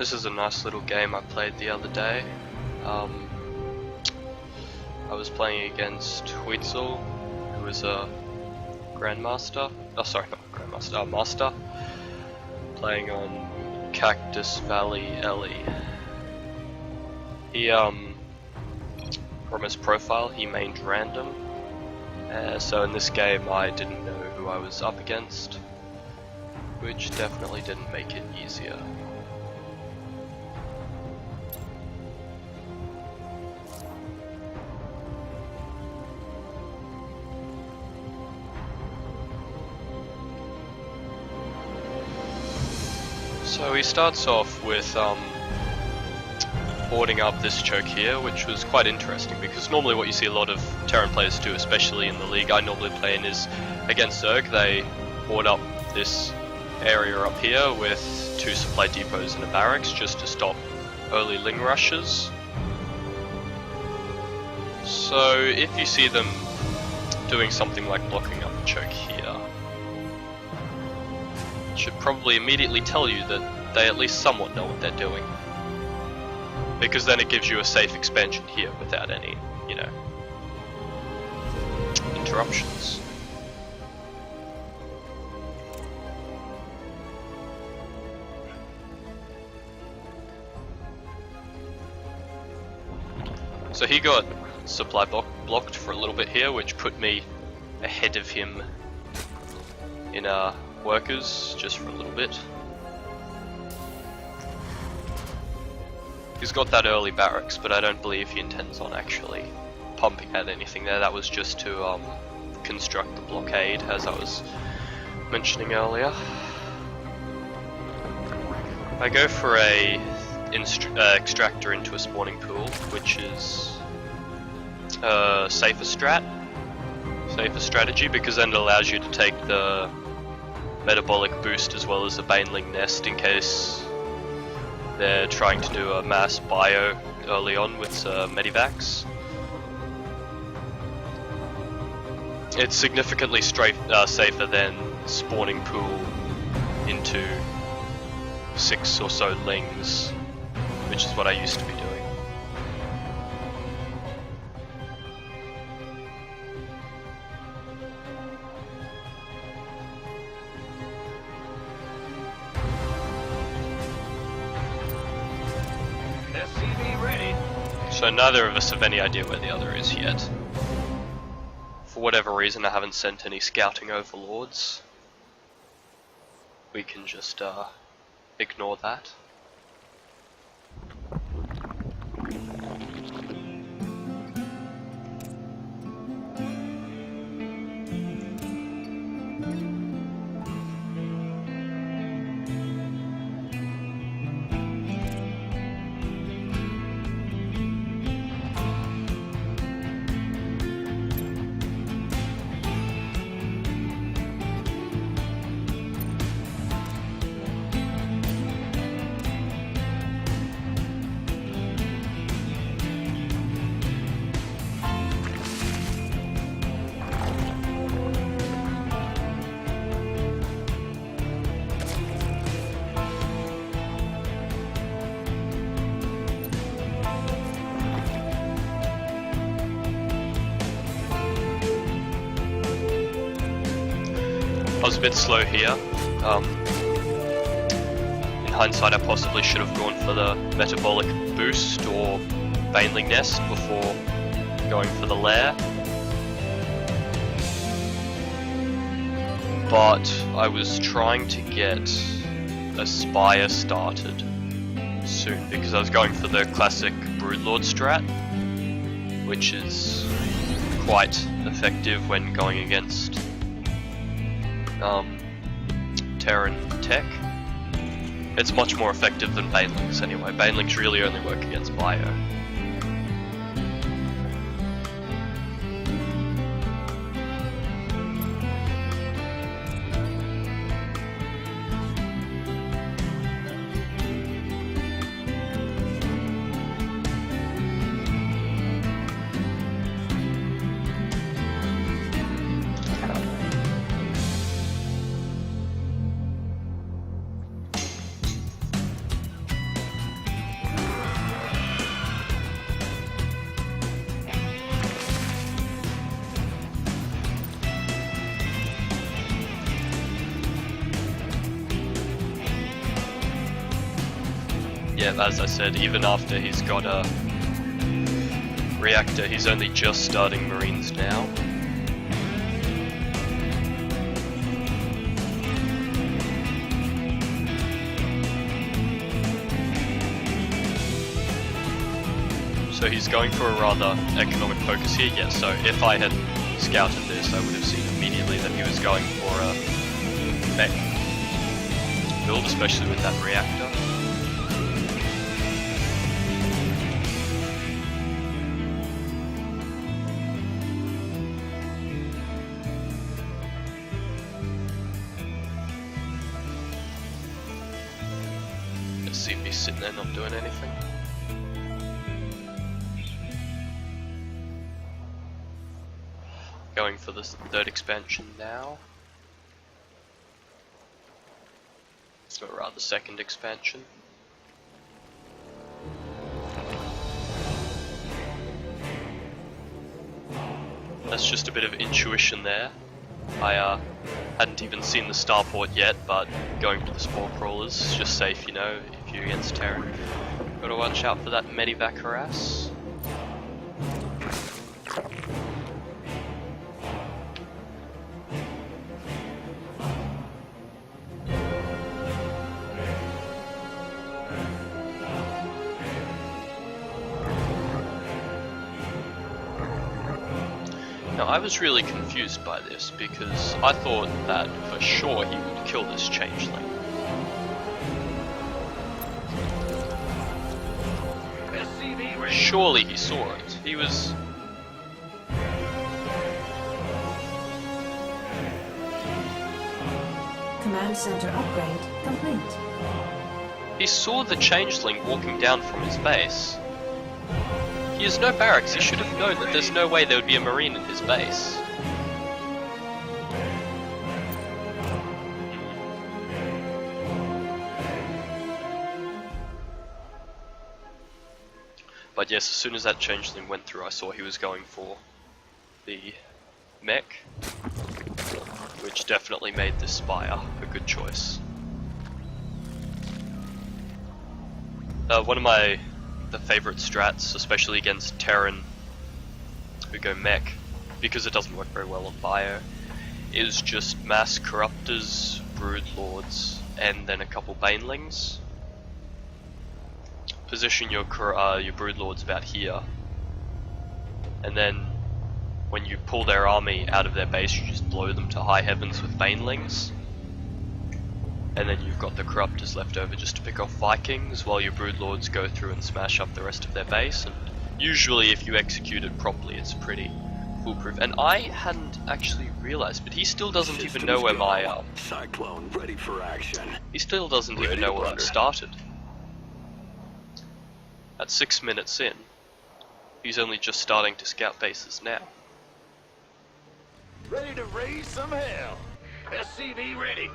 This is a nice little game I played the other day. I was playing against Hugtality, who is a Grandmaster. Oh, sorry, not Grandmaster, Master. Playing on Cactus Valley Ellie. He, from his profile, he mained random. So in this game I didn't know who I was up against, which definitely didn't make it easier. So he starts off with boarding up this choke here, which was quite interesting because normally what you see a lot of Terran players do, especially in the league I normally play in, is against Zerg they board up this area up here with 2 supply depots and a barracks just to stop early Ling rushes. So if you see them doing something like blocking up a choke here, it should probably immediately tell you that they at least somewhat know what they're doing. Because then it gives you a safe expansion here without any, you know, interruptions. So he got supply blocked for a little bit here, which put me ahead of him in workers just for a little bit. He's got that early barracks, but I don't believe he intends on actually pumping out anything there. That was just to construct the blockade, as I was mentioning earlier. I go for a extractor into a spawning pool, which is a safer strategy, because then it allows you to take the metabolic boost as well as the baneling nest in case they're trying to do a mass bio early on with medivacs. It's significantly safer than spawning pool into 6 or so lings, which is what I used to be doing. So neither of us have any idea where the other is yet. For whatever reason I haven't sent any scouting overlords. We can just ignore that. I was a bit slow here. In hindsight I possibly should have gone for the metabolic boost or baneling nest before going for the lair. But I was trying to get a spire started soon because I was going for the classic Broodlord strat, which is quite effective when going against Terran tech. It's much more effective than banelings anyway. Banelings really only work against bio. yeah, as I said, even after he's got a reactor, he's only just starting Marines now. So he's going for a rather economic focus here, yes, so if I had scouted this, I would have seen immediately that he was going for a mech build, especially with that reactor. Let's see if he's sitting there not doing anything. Going for this third expansion now. Or rather second expansion. That's just a bit of intuition there. I hadn't even seen the starport yet, but going for the spore crawlers is just safe, you know, if you're against Terran. Gotta watch out for that medevac harass. Now, I was really confused by this because I thought that for sure he would kill this changeling. Surely he saw it. He was... Command center upgrade complete. He saw the changeling walking down from his base. He has no barracks, he should have known that there's no way there would be a marine in his base. But yes, as soon as that changeling went through, I saw he was going for the mech, which definitely made this spire a good choice. One of the favourite strats, especially against Terran who go mech, because it doesn't work very well on bio, is just mass corruptors, broodlords, and then a couple banelings. Position your broodlords about here, and then when you pull their army out of their base, you just blow them to high heavens with banelings. And then you've got the corruptors left over just to pick off Vikings, while your broodlords go through and smash up the rest of their base. And usually if you execute it properly, it's pretty foolproof. And I hadn't actually realized, but he still doesn't even know where my Cyclone ready for action. He still doesn't even know where it started. At 6 minutes in, he's only just starting to scout bases now. Ready to raise some hell. SCV ready.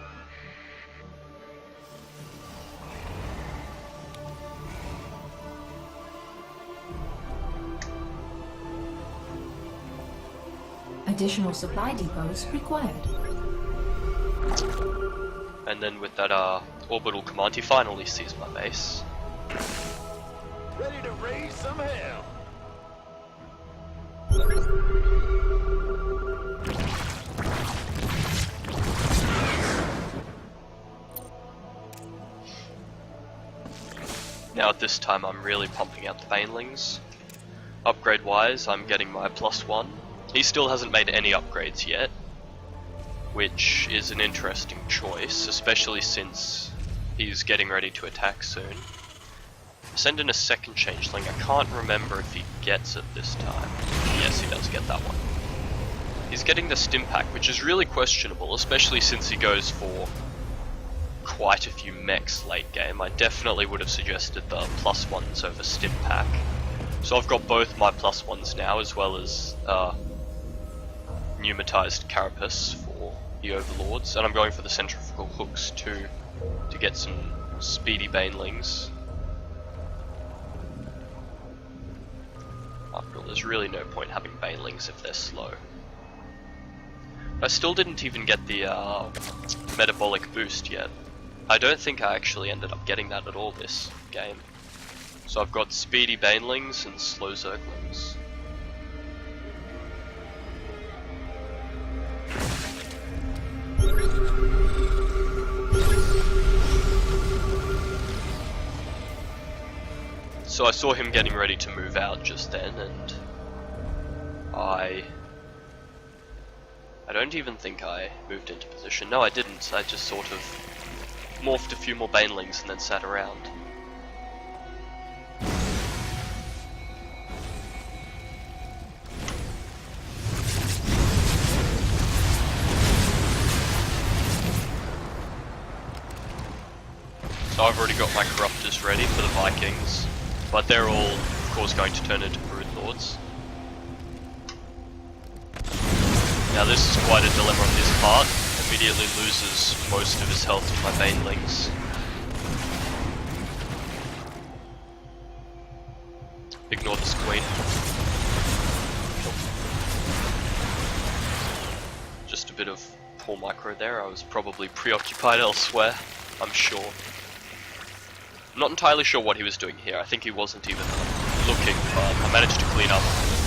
Additional supply depots required. And then with that orbital command, he finally sees my base. Ready to raise some hell. Now at this time I'm really pumping out the banelings. Upgrade wise, I'm getting my +1. He still hasn't made any upgrades yet, which is an interesting choice, especially since he's getting ready to attack soon. Send in a second changeling. I can't remember if he gets it this time. Yes, he does get that one. He's getting the stim pack, which is really questionable, especially since he goes for quite a few mechs late game. I definitely would have suggested the +1s over stim pack. So I've got both my +1s now, as well as pneumatized carapace for the overlords, and I'm going for the centrifugal hooks too, to get some speedy banelings. After all, there's really no point having banelings if they're slow. I still didn't even get the metabolic boost yet. I don't think I actually ended up getting that at all this game. So I've got speedy banelings and slow zerglings. So I saw him getting ready to move out just then, and I don't even think I moved into position. No, I didn't. I just sort of morphed a few more banelings and then sat around. So I've already got my corruptors ready for the Vikings, but they're all, of course, going to turn into Broodlords. Now this is quite a dilemma on his part. Immediately loses most of his health to my banelings. Ignore this queen. Just a bit of poor micro there. I was probably preoccupied elsewhere, I'm sure. I'm not entirely sure what he was doing here. I think he wasn't even looking, but I managed to clean up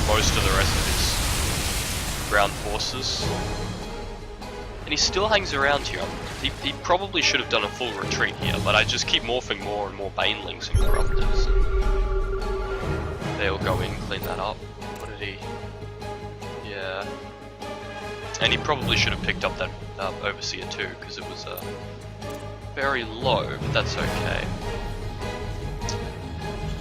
most of the rest of his ground forces. And he still hangs around here. He probably should have done a full retreat here, but I just keep morphing more and more banelings and corruptors. They'll go in, clean that up. What did he... Yeah. And he probably should have picked up that Overseer too, because it was very low, but that's okay.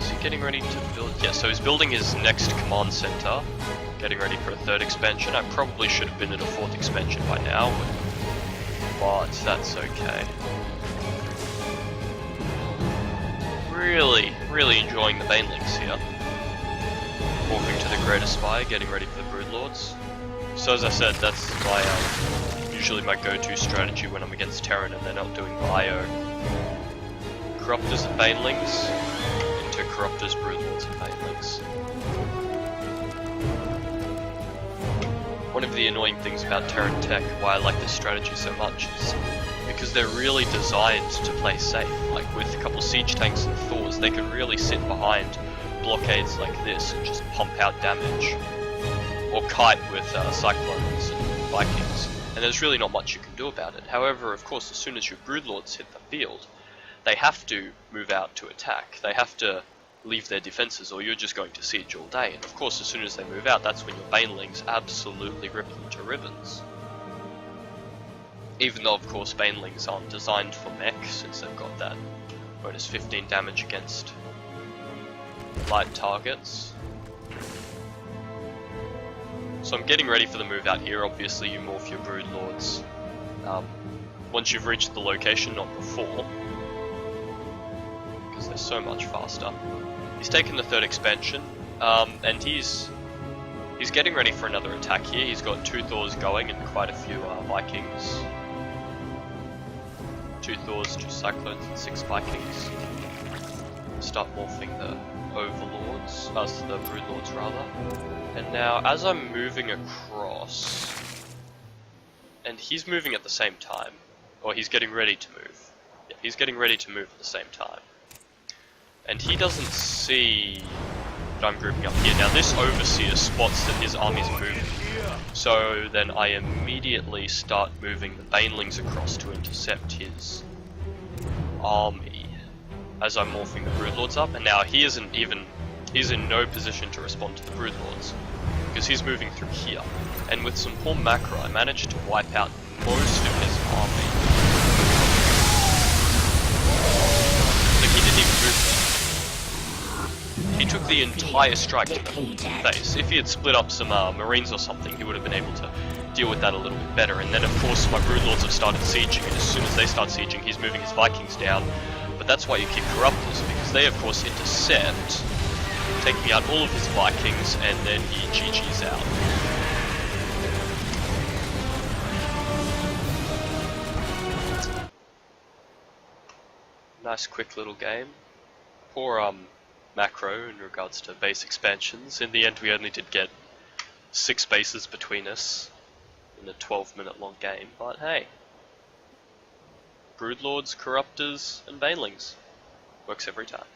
Is he getting ready to build? Yeah, so he's building his next command center, getting ready for a 3rd expansion. I probably should have been in a 4th expansion by now, but that's okay. Really enjoying the banelings here. Morphing to the Greater Spy, getting ready for the Broodlords. So as I said, that's my usually my go-to strategy when I'm against Terran and they're not doing bio. Corruptors and banelings into Corruptors, Broodlords and banelings. One of the annoying things about Terran tech, why I like this strategy so much, is because they're really designed to play safe. Like with a couple siege tanks and Thors, they can really sit behind blockades like this and just pump out damage. Or kite with Cyclones and Vikings. And there's really not much you can do about it. However, of course, as soon as your Broodlords hit the field, they have to move out to attack. They have to leave their defenses or you're just going to siege all day. And of course, as soon as they move out, that's when your banelings absolutely rip them to ribbons. Even though, of course, banelings aren't designed for mech, since they've got that bonus 15 damage against light targets. So I'm getting ready for the move out here. Obviously, you morph your Broodlords once you've reached the location, not before, because they're so much faster. He's taken the 3rd expansion, and he's getting ready for another attack here. He's got 2 Thors going and quite a few Vikings. 2 Thors, 2 Cyclones, and 6 Vikings. Start morphing the Overlords, the Broodlords rather. And now, as I'm moving across, and he's moving at the same time, or he's getting ready to move. Yeah, he's getting ready to move at the same time. And he doesn't see that I'm grouping up here. Now this Overseer spots that his army's moving. So then I immediately start moving the banelings across to intercept his army as I'm morphing the Broodlords up. And now he's in no position to respond to the Broodlords because he's moving through here. And with some poor macro, I managed to wipe out most of his army. Like he didn't even move there. He took the entire strike to the face. If he had split up some Marines or something, he would have been able to deal with that a little bit better. And then of course my Broodlords have started sieging, and as soon as they start sieging, he's moving his Vikings down. But that's why you keep Corruptors, because they of course intercept, taking out all of his Vikings, and then he GG's out. Nice quick little game. Poor macro in regards to base expansions. In the end we only did get 6 bases between us in a 12-minute long game, but hey. Broodlords, Corruptors, and Banelings. Works every time.